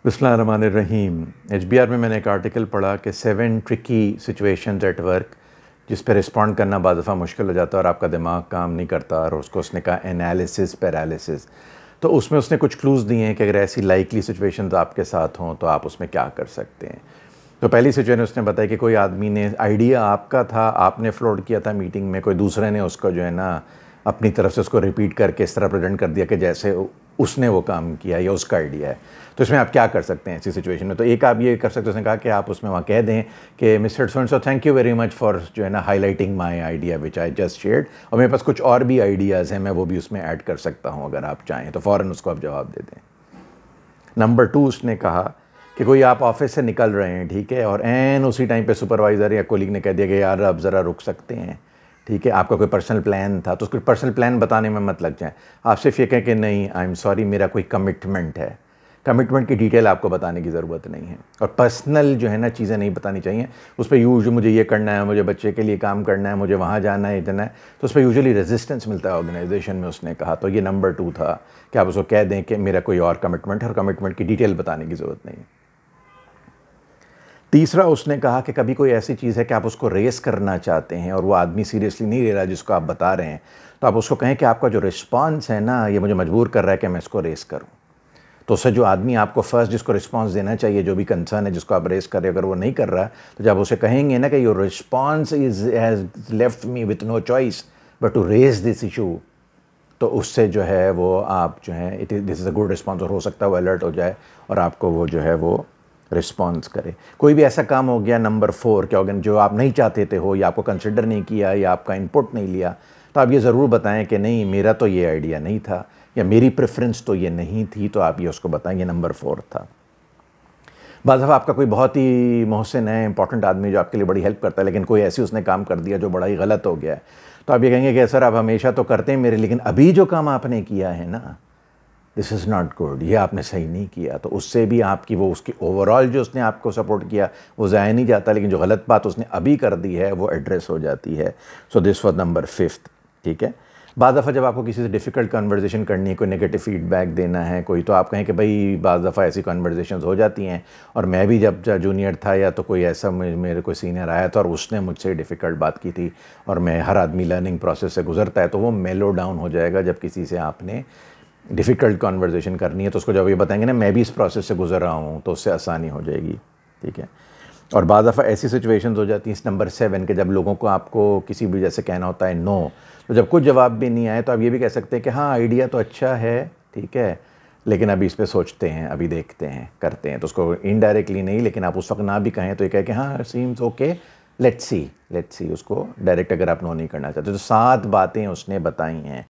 बिस्मिल्लाहिर्रहमानिर्रहीम। HBR में मैंने एक आर्टिकल पढ़ा कि 7 ट्रिकी सिचुएशंस एट वर्क जिस पे रिस्पॉन्ड करना बाद दफ़ा मुश्किल हो जाता है और आपका दिमाग काम नहीं करता, और उसको उसने कहा एनालिसिस पैरालिसिस। तो उसमें उसने कुछ क्लूज़ दिए हैं कि अगर ऐसी लाइकली सिचुएशंस आपके साथ हों तो आप उसमें क्या कर सकते हैं। तो पहली सिचुएशन उसने बताया कि कोई आदमी ने आइडिया आपका था, आपने फ्लोट किया था मीटिंग में, कोई दूसरे ने उसको जो है ना अपनी तरफ से उसको रिपीट करके इस तरह प्रेजेंट कर दिया कि जैसे उसने वो काम किया या उसका आइडिया है। तो इसमें आप क्या कर सकते हैं ऐसी सिचुएशन में? तो एक आप ये कर सकते हैं, उसने कहा कि आप उसमें वहाँ कह दें कि mister so and so thank you very much for जो है ना highlighting my idea which I just shared, और मेरे पास कुछ और भी आइडियाज़ हैं, मैं वो भी उसमें ऐड कर सकता हूँ अगर आप चाहें। तो फ़ौरन उसको आप जवाब दे दें। नंबर 2 उसने कहा कि कोई आप ऑफिस से निकल रहे हैं, ठीक है, और एन उसी टाइम पे सुपरवाइज़र या कोलीग ने कह दिया कि यार आप ज़रा रुक सकते हैं, ठीक है, आपका कोई पर्सनल प्लान था, तो उसको पर्सनल प्लान बताने में मत लग जाएं। आप सिर्फ ये कहें कि नहीं आई एम सॉरी मेरा कोई कमिटमेंट है। कमिटमेंट की डिटेल आपको बताने की ज़रूरत नहीं है, और पर्सनल जो है ना चीज़ें नहीं बतानी चाहिए। उस पर यूज मुझे ये करना है, मुझे बच्चे के लिए काम करना है, मुझे वहाँ जाना है, इतना है, तो उस पर यूजुअली रेजिस्टेंस मिलता है ऑर्गेनाइजेशन में, उसने कहा। तो ये नंबर 2 था कि आप उसको कह दें कि मेरा कोई और कमिटमेंट है और कमिटमेंट की डिटेल बताने की ज़रूरत नहीं है। तीसरा उसने कहा कि कभी कोई ऐसी चीज़ है कि आप उसको रेस करना चाहते हैं और वो आदमी सीरियसली नहीं ले रहा जिसको आप बता रहे हैं, तो आप उसको कहें कि आपका जो रिस्पांस है ना ये मुझे मजबूर कर रहा है कि मैं इसको रेस करूं। तो उससे जो आदमी आपको फर्स्ट जिसको रिस्पांस देना चाहिए, जो भी कंसर्न है जिसको आप रेस कर रहे हो, अगर वो नहीं कर रहा तो जब उसे कहेंगे ना कि your response has left me with no choice but to raise this issue, तो उससे जो है वो आप जो है this is a good response, और हो सकता है वो अलर्ट हो जाए और आपको वो जो है वो रिस्पॉन्स करे। कोई भी ऐसा काम हो गया नंबर 4 क्या हो गया जो आप नहीं चाहते थे हो, या आपको कंसिडर नहीं किया, या आपका इनपुट नहीं लिया, तो आप ये ज़रूर बताएं कि नहीं मेरा तो ये आइडिया नहीं था, या मेरी प्रेफरेंस तो ये नहीं थी, तो आप ये उसको बताएं। ये नंबर 4 था। बाद दफ़ा आपका कोई बहुत ही मोहसिन है, इंपॉर्टेंट आदमी जो आपके लिए बड़ी हेल्प करता है, लेकिन कोई ऐसी उसने काम कर दिया जो बड़ा ही गलत हो गया है, तो आप ये कहेंगे कि सर आप हमेशा तो करते हैं मेरे, लेकिन अभी जो काम आपने किया है ना दिस इज़ नॉट गुड, ये आपने सही नहीं किया। तो उससे भी आपकी वो उसकी ओवरऑल जो उसने आपको सपोर्ट किया वो ज़ाया नहीं जाता, लेकिन जो गलत बात उसने अभी कर दी है वो एड्रेस हो जाती है। सो दिस वॉज नंबर 5, ठीक है। बाद दफ़ा जब आपको किसी से डिफ़िकल्ट कन्वर्सेशन करनी है, कोई नेगेटिव फीडबैक देना है कोई, तो आप कहें कि भाई बाद दफ़ा ऐसी कन्वर्सेशंस हो जाती हैं, और मैं भी जब जूनियर था या तो कोई ऐसा मेरे कोई सीनियर आया था और उसने मुझसे डिफ़िकल्ट बात की थी, और मैं हर आदमी लर्निंग प्रोसेस से गुजरता है, तो वो मेलो डाउन हो जाएगा जब किसी से आपने डिफ़िकल्ट कॉन्वर्जेसन करनी है। तो उसको जब ये बताएंगे ना मैं भी इस प्रोसेस से गुजर रहा हूँ, तो उससे आसानी हो जाएगी, ठीक है। और बाद दफ़ा ऐसी सिचुएशंस हो जाती हैं इस नंबर 7 के जब लोगों को आपको किसी भी जैसे कहना होता है नो, तो जब कुछ जवाब भी नहीं आए तो आप ये भी कह सकते हैं कि हाँ आइडिया तो अच्छा है, ठीक है, लेकिन अभी इस पर सोचते हैं, अभी देखते हैं, करते हैं। तो उसको इनडायरेक्टली नहीं, लेकिन आप उस वक्त ना भी कहें तो ये कहें कि हाँ सीम्स ओके, लेट्स सी। उसको डायरेक्ट अगर आप नो नहीं करना चाहते। तो 7 बातें उसने बताई हैं